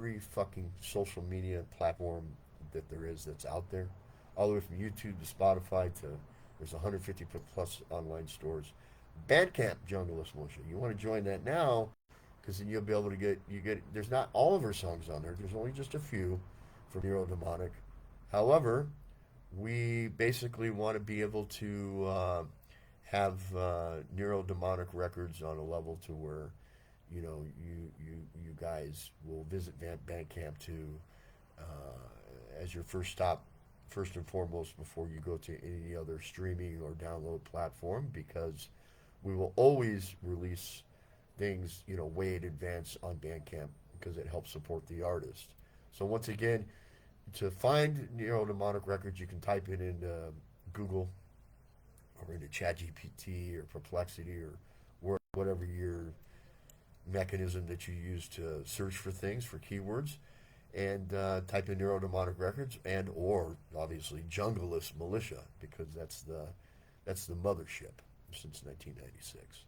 every fucking social media platform that there is that's out there, all the way from YouTube to Spotify to there's 150 plus online stores. Bandcamp Junglist Militia. You want to join that now because then you'll be able to get. There's not all of our songs on there. There's only just a few from Neurodemonic. However, we basically want to be able to have Neurodemonic Records on a level to where you guys will visit Bandcamp to as your first stop, first and foremost, before you go to any other streaming or download platform, because we will always release things way in advance on Bandcamp because it helps support the artist. So once again, to find Neurodemonic Records, you can type it in Google or into ChatGPT or Perplexity or whatever your mechanism that you use to search for things, for keywords, and type in Neurodemonic Records and or obviously Junglist Militia, because that's the mothership since 1996.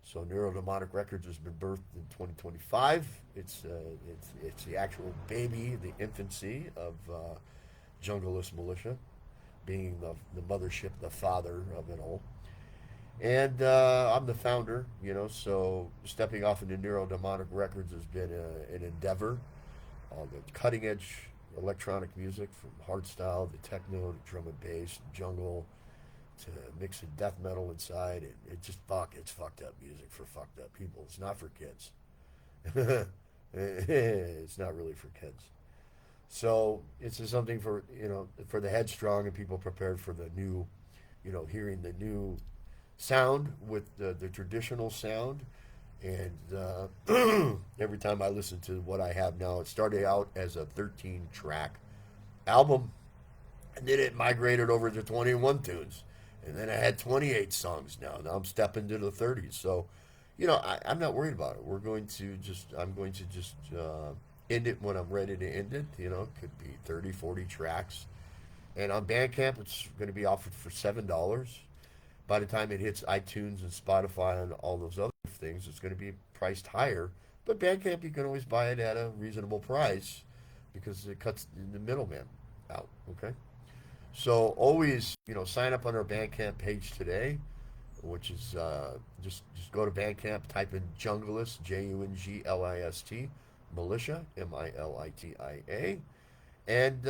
So Neurodemonic Records has been birthed in 2025. It's the actual baby, the infancy of Junglist Militia, being the mothership, the father of it all. And I'm the founder, so stepping off into Neurodemonic Records has been an endeavor. The cutting edge electronic music, from hardstyle to techno to drum and bass, jungle, to mixing death metal inside, and it's fucked up music for fucked up people. It's not for kids. It's not really for kids. So it's just something for the headstrong and people prepared for the new, hearing the new sound with the traditional sound. And every time I listen to what I have now, it started out as a 13 track album, and then it migrated over to 21 tunes. And then I had 28 songs now. Now I'm stepping to the 30s. So, I'm not worried about it. I'm going to just end it when I'm ready to end it. It could be 30, 40 tracks. And on Bandcamp, it's going to be offered for $7. By the time it hits iTunes and Spotify and all those other things, it's going to be priced higher. But Bandcamp, you can always buy it at a reasonable price because it cuts the middleman out. Okay? So always, sign up on our Bandcamp page today, which is just go to Bandcamp, type in Junglist, Junglist, Militia, Militia, and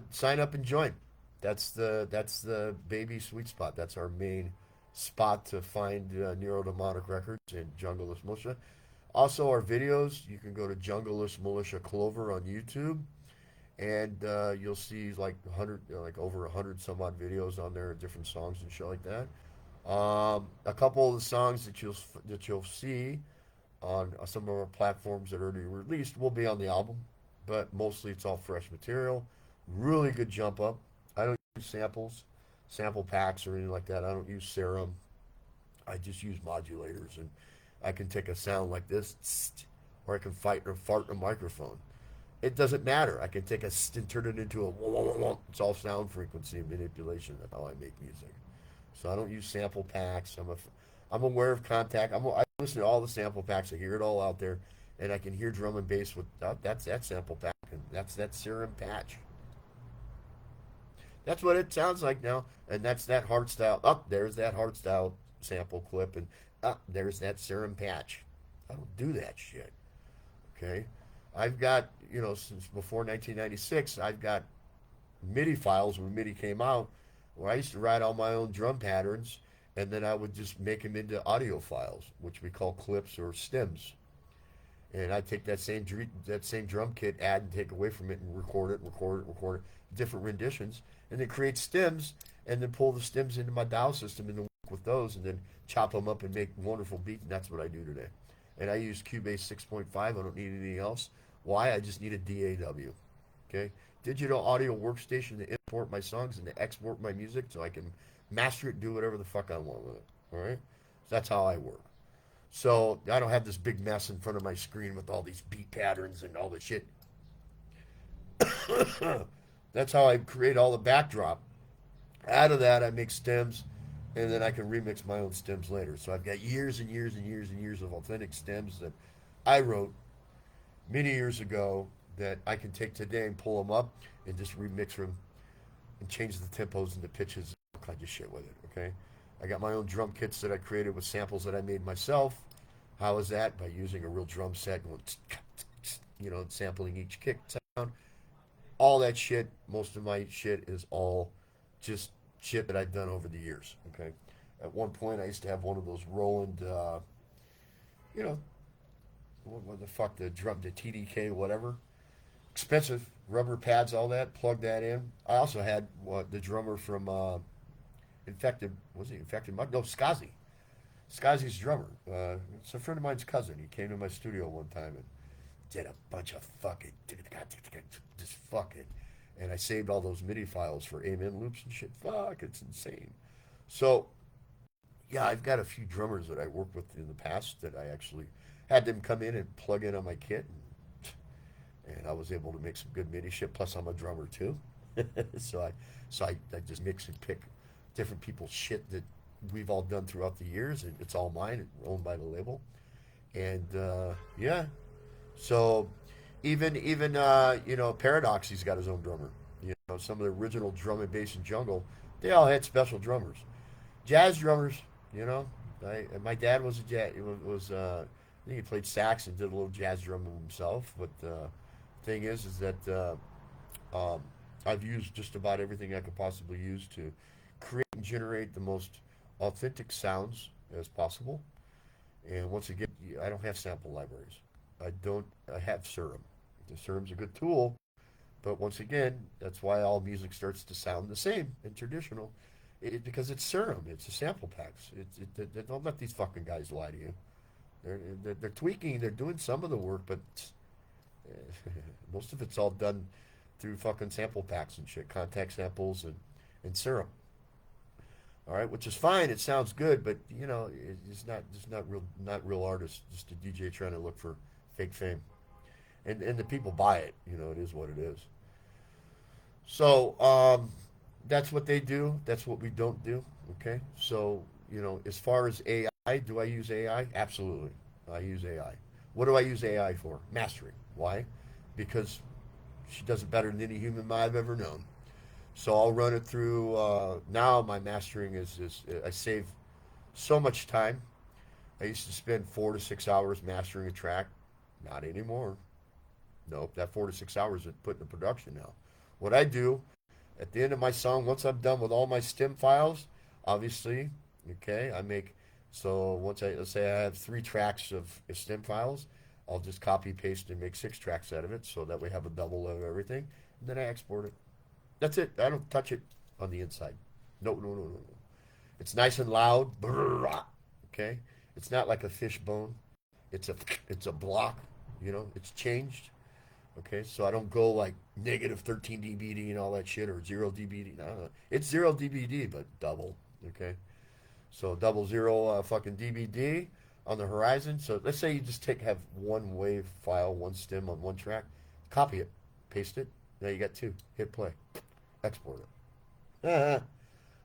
sign up and join. That's the baby sweet spot. That's our main spot to find Neurodemonic Records and Junglist Militia. Also, our videos, you can go to Junglist Militia Clover on YouTube. And you'll see over 100 some odd videos on there, different songs and shit like that. A couple of the songs that you'll see on some of our platforms that are already released will be on the album, but mostly it's all fresh material. Really good jump up. I don't use sample packs or anything like that. I don't use serum. I just use modulators, and I can take a sound like this, or I can fart in a microphone. It doesn't matter. I can take and turn it into a wah, wah, wah, wah. It's all sound frequency manipulation. That's how I make music. So I don't use sample packs. I'm aware of contact. I listen to all the sample packs. I hear it all out there, and I can hear drum and bass with that's that sample pack, and that's that serum patch. That's what it sounds like now, and that's that hardstyle. There's that hardstyle sample clip, and there's that serum patch. I don't do that shit. Okay. I've got, since before 1996, I've got MIDI files when MIDI came out, where I used to write all my own drum patterns, and then I would just make them into audio files, which we call clips or stems. And I take that same drum kit, add and take away from it, and record it, different renditions, and then create stems, and then pull the stems into my DAW system and then work with those, and then chop them up and make wonderful beats. And that's what I do today. And I use Cubase 6.5. I don't need anything else. Why? I just need a DAW. Okay? Digital Audio Workstation to import my songs and to export my music so I can master it and do whatever the fuck I want with it. All right? So that's how I work. So I don't have this big mess in front of my screen with all these beat patterns and all the shit. That's how I create all the backdrop. Out of that, I make stems, and then I can remix my own stems later. So I've got years and years and years and years of authentic stems that I wrote many years ago that I can take today and pull them up and just remix them and change the tempos and the pitches, all kinds of shit with it. Okay, I got my own drum kits that I created with samples that I made myself. How is that? By using a real drum set, going, sampling each kick sound. All that shit. Most of my shit is all just shit that I've done over the years. Okay. At one point, I used to have one of those Roland, you know, what the fuck, the TDK, whatever. Expensive rubber pads, all that. Plug that in. I also had the drummer from Infected. Was he Infected Mud? No, Skazi. Skazi's drummer. It's a friend of mine's cousin. He came to my studio one time and did a bunch of fucking just fucking, and I saved all those MIDI files for Amen loops and shit. Fuck, it's insane. So yeah, I've got a few drummers that I worked with in the past that I actually had them come in and plug in on my kit, and I was able to make some good MIDI shit. Plus, I'm a drummer too, so I just mix and pick different people's shit that we've all done throughout the years, and it's all mine, and owned by the label. And yeah, so even Paradox, he's got his own drummer. Some of the original drum and bass and jungle, they all had special drummers. Jazz drummers, you know. My dad was a jazz. I think he played sax and did a little jazz drumming himself. But the thing is that I've used just about everything I could possibly use to create and generate the most authentic sounds as possible. And once again, I don't have sample libraries. I don't. I have Serum. The Serum's a good tool, but once again, that's why all music starts to sound the same in traditional, because it's Serum. It's a sample packs. Don't let these fucking guys lie to you. They're tweaking. They're doing some of the work, but most of it's all done through fucking sample packs and shit, contact samples and Serum. All right, which is fine. It sounds good, but it's not real artists. Just a DJ trying to look for fake fame, and the people buy it. It is what it is. So that's what they do. That's what we don't do. Okay. So as far as AI, do I use AI? Absolutely, I use AI. What do I use AI for? Mastering. Why? Because she does it better than any human I've ever known. So I'll run it through. Now my mastering is I save so much time. I used to spend 4 to 6 hours mastering a track. Not anymore. Nope, that 4 to 6 hours is put into production now. What I do at the end of my song, once I'm done with all my stem files, obviously, okay, so let's say I have 3 tracks of stem files, I'll just copy, paste, and make 6 tracks out of it, so that we have a double of everything, and then I export it. That's it. I don't touch it on the inside. No, no, no, no, no. It's nice and loud. Okay? It's not like a fish bone. It's a block. It's changed. Okay? So I don't go like negative 13 dBd and all that shit or 0 dBd. No, no. It's 0 dBd, but double. Okay? So double zero fucking dBd on the horizon. So let's say you just have one wave file, one stem on one track. Copy it. Paste it. Now you got 2. Hit play. Export it.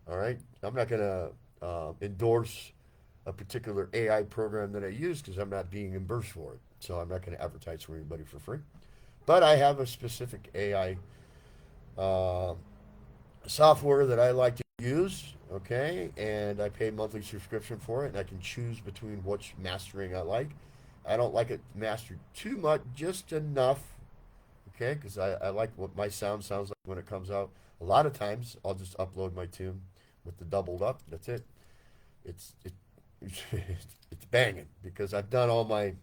All right. I'm not going to endorse a particular AI program that I use because I'm not being reimbursed for it. So I'm not going to advertise for anybody for free. But I have a specific AI uh, software that I like to use. Okay. And I pay monthly subscription for it. And I can choose between which mastering I like. I don't like it mastered too much, just enough. Okay, because I like what my sound sounds like when it comes out. A lot of times, I'll just upload my tune with the doubled up. That's it. It's it, it's banging because I've done all my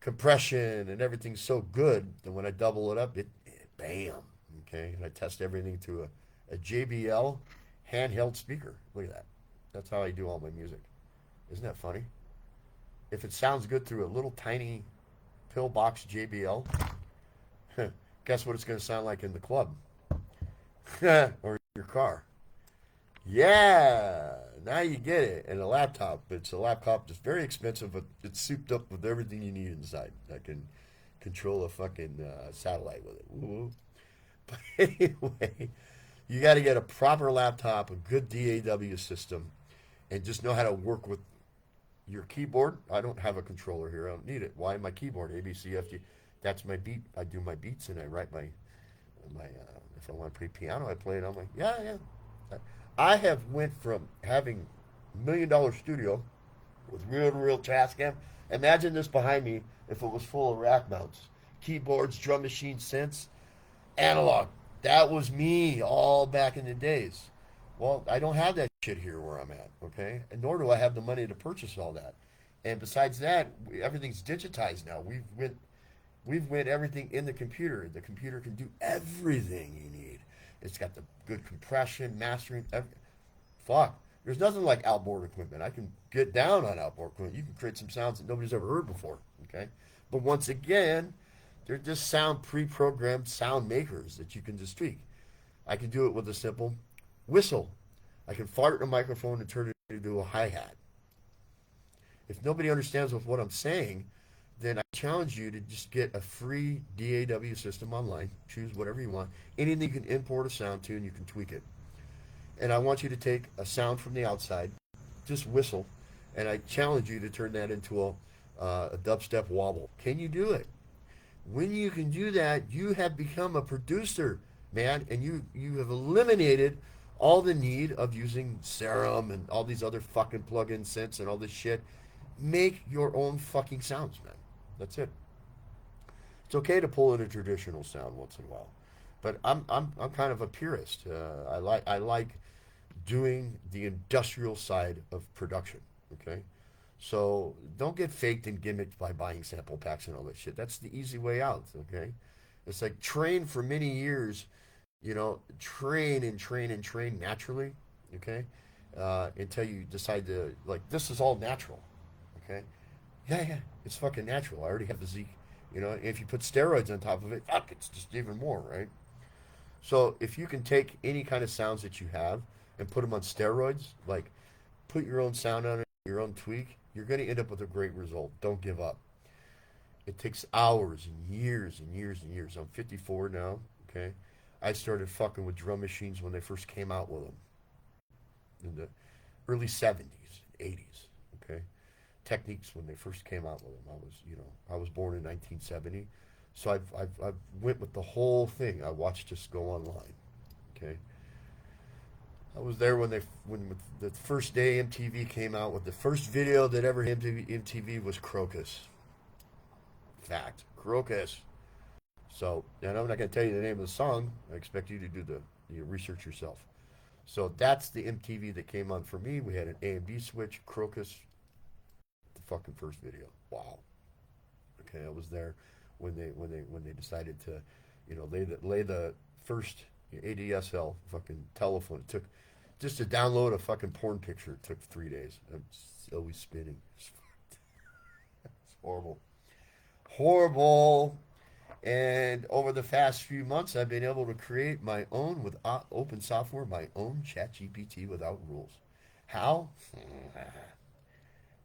compression and everything's so good that when I double it up, it bam. Okay, and I test everything through a JBL handheld speaker. Look at that. That's how I do all my music. Isn't that funny? If it sounds good through a little tiny pillbox JBL, guess what it's going to sound like in the club or your car. Yeah, now you get it. And a laptop. It's a laptop that's very expensive, but it's souped up with everything you need inside. I can control a fucking satellite with it. Woo-woo. But anyway, you got to get a proper laptop, a good DAW system, and just know how to work with your keyboard. I don't have a controller here. I don't need it. Why? My keyboard, A, B, C, F, G. That's my beat. I do my beats and I write my if I want to play piano, I play it on my yeah. I have went from having $1 million studio with real Tascam. Imagine this behind me if it was full of rack mounts, keyboards, drum machine, synths, analog. That was me all back in the days. Well, I don't have that shit here where I'm at, okay? And nor do I have the money to purchase all that. And besides that, everything's digitized now. We've went everything in the computer. The computer can do everything you need. It's got the good compression, mastering. Fuck. There's nothing like outboard equipment. I can get down on outboard equipment. You can create some sounds that nobody's ever heard before. Okay? But once again, they're just sound pre-programmed sound makers that you can just tweak. I can do it with a simple whistle. I can fart in a microphone and turn it into a hi-hat. If nobody understands what I'm saying, then I challenge you to just get a free DAW system online. Choose whatever you want. Anything you can import a sound to and you can tweak it. And I want you to take a sound from the outside, just whistle, and I challenge you to turn that into a dubstep wobble. Can you do it? When you can do that, you have become a producer, man, and you have eliminated all the need of using Serum and all these other fucking plug-in synths and all this shit. Make your own fucking sounds, man. That's it. It's okay to pull in a traditional sound once in a while, but I'm kind of a purist. I like doing the industrial side of production. Okay, so don't get faked and gimmicked by buying sample packs and all that shit. That's the easy way out. Okay, it's like train for many years. Train and train and train naturally. Okay, until you decide to like this is all natural. Okay, yeah, it's fucking natural. I already have the Zeke. If you put steroids on top of it, fuck, it's just even more, right? So if you can take any kind of sounds that you have and put them on steroids, like put your own sound on it, your own tweak, you're going to end up with a great result. Don't give up. It takes hours and years and years and years. I'm 54 now, okay? I started fucking with drum machines when they first came out with them in the early 70s, 80s, okay? Techniques when they first came out with them. I was born in 1970. So I've went with the whole thing. I watched this go online. Okay. I was there when the first day MTV came out with the first video that ever hit MTV was Crocus. Fact. Crocus. So, and I'm not going to tell you the name of the song. I expect you to do the research yourself. So that's the MTV that came on for me. We had an A and B switch, Crocus, the fucking first video. Wow. Okay, I was there when they decided to, lay the first ADSL fucking telephone. It took just to download a fucking porn picture. It took 3 days. I'm always spinning. It's horrible, horrible. And over the past few months, I've been able to create my own with open software, my own ChatGPT without rules. How?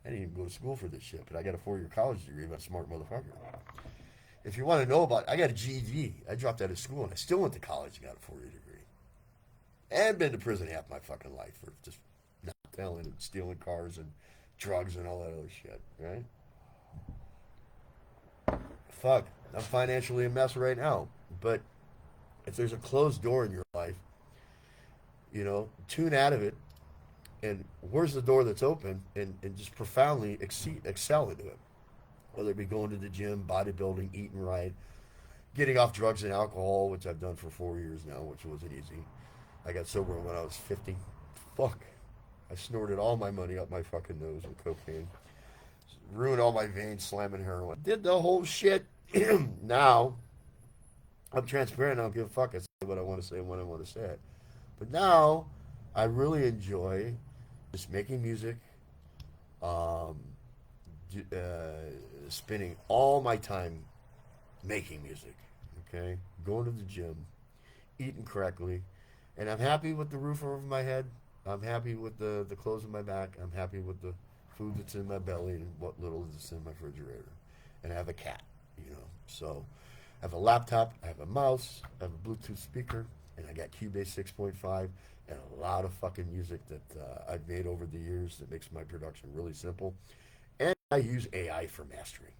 I didn't even go to school for this shit, but I got a 4-year college degree. I'm a smart motherfucker. If you want to know about it, I got a GED. I dropped out of school and I still went to college and got a 4-year degree. And been to prison half my fucking life for just not telling and stealing cars and drugs and all that other shit, right? Fuck, I'm financially a mess right now. But if there's a closed door in your life, tune out of it. And where's the door that's open? And just profoundly excel into it. Whether it be going to the gym, bodybuilding, eating right, getting off drugs and alcohol, which I've done for 4 years now, which wasn't easy. I got sober when I was 50. Fuck. I snorted all my money up my fucking nose with cocaine. Ruined all my veins slamming heroin. Did the whole shit. Now, I'm transparent. I don't give a fuck. I say what I want to say and when I want to say it. But now, I really enjoy just making music, spending all my time making music, okay? Going to the gym, eating correctly, and I'm happy with the roof over my head. I'm happy with the clothes on my back. I'm happy with the food that's in my belly and what little is in my refrigerator. And I have a cat, So I have a laptop, I have a mouse, I have a Bluetooth speaker, and I got Cubase 6.5 and a lot of fucking music that I've made over the years that makes my production really simple. And I use AI for mastering.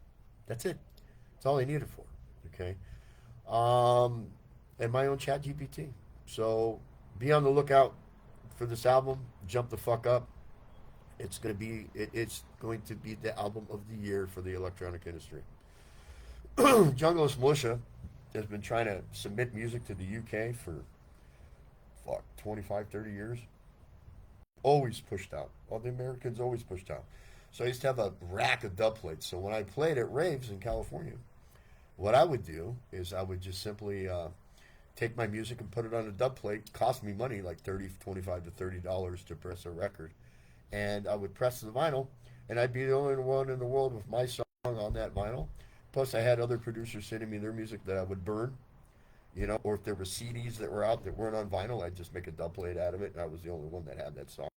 That's it. That's all I need it for. Okay. Um, and my own chat GPT. So be on the lookout for this album. Jump the fuck up. It's going to be the album of the year for the electronic industry. Junglist Militia has been trying to submit music to the UK for 25, 30 years. Always pushed out. All the Americans always pushed out. So I used to have a rack of dub plates. So when I played at raves in California, what I would do is I would just simply take my music and put it on a dub plate. Cost me money, like 25 to $30 to press a record. And I would press the vinyl, and I'd be the only one in the world with my song on that vinyl. Plus, I had other producers sending me their music that I would burn, or if there were CDs that were out that weren't on vinyl, I'd just make a dub plate out of it, and I was the only one that had that song.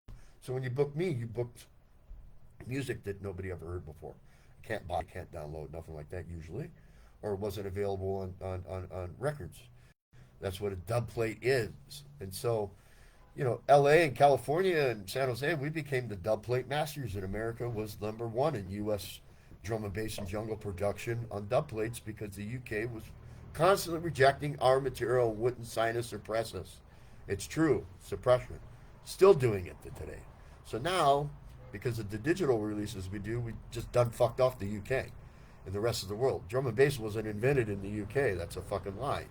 So when you booked me, you booked music that nobody ever heard before. Can't buy, can't download, nothing like that usually, or wasn't available on records. That's what a dub plate is. And so, LA and California and San Jose, we became the dub plate masters, and America was number one in U.S. drum and bass and jungle production on dub plates because the UK was constantly rejecting our material, wouldn't sign us or press us. It's true, suppression. Still doing it to today. So now, because of the digital releases we do, we just done fucked off the UK and the rest of the world. Drum and bass wasn't invented in the UK. That's a fucking lie.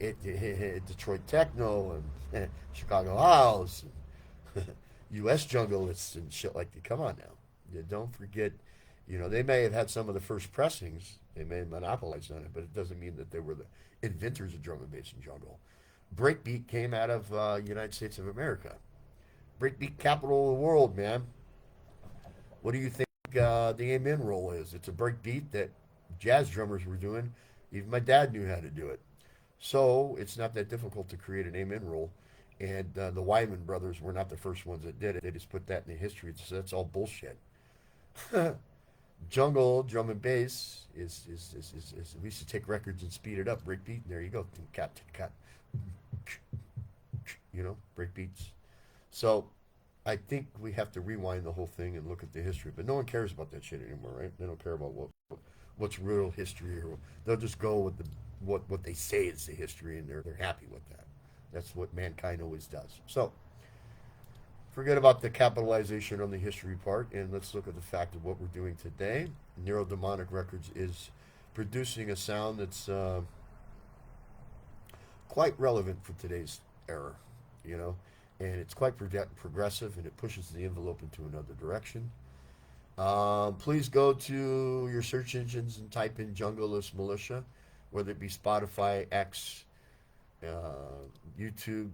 Detroit techno and Chicago house, and U.S. jungleists and shit like that. Come on now, don't forget. They may have had some of the first pressings. They may have monopolized on it, but it doesn't mean that they were the inventors of drum and bass and jungle. Breakbeat came out of United States of America. Breakbeat capital of the world, man. What do you think the amen roll is? It's a breakbeat that jazz drummers were doing. Even my dad knew how to do it. So it's not that difficult to create an amen roll. And the Wyman brothers were not the first ones that did it. They just put that in the history. So that's all bullshit. Jungle, drum and bass is we used to take records and speed it up. Breakbeat, and there you go. Cat, cat. Break beats. So I think we have to rewind the whole thing and look at the history. But no one cares about that shit anymore, right? They don't care about what's real history, or they'll just go with what they say is the history, and they're happy with that. That's what mankind always does. So forget about the capitalization on the history part, and let's look at the fact of what we're doing today. Neurodemonic Records is producing a sound that's quite relevant for today's era, and it's quite progressive, and it pushes the envelope into another direction. Please go to your search engines and type in Junglist Militia, whether it be Spotify, X, YouTube,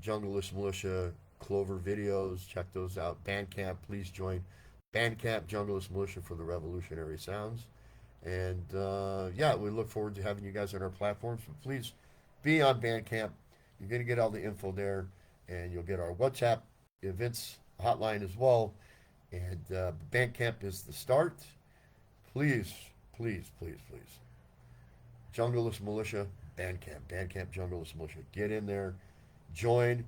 Junglist Militia, Clover videos. Check those out. Bandcamp, please join Bandcamp, Junglist Militia for the revolutionary sounds. And we look forward to having you guys on our platforms. But please be on Bandcamp. You're going to get all the info there, and you'll get our WhatsApp events hotline as well. And Bandcamp is the start. Please, please, please, please. Junglist Militia, Bandcamp, Junglist Militia. Get in there, join,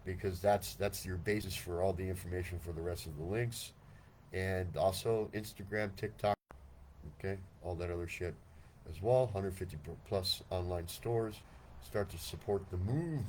because that's your basis for all the information for the rest of the links. And also Instagram, TikTok, okay, all that other shit as well. 150 plus online stores. Start to support the movement.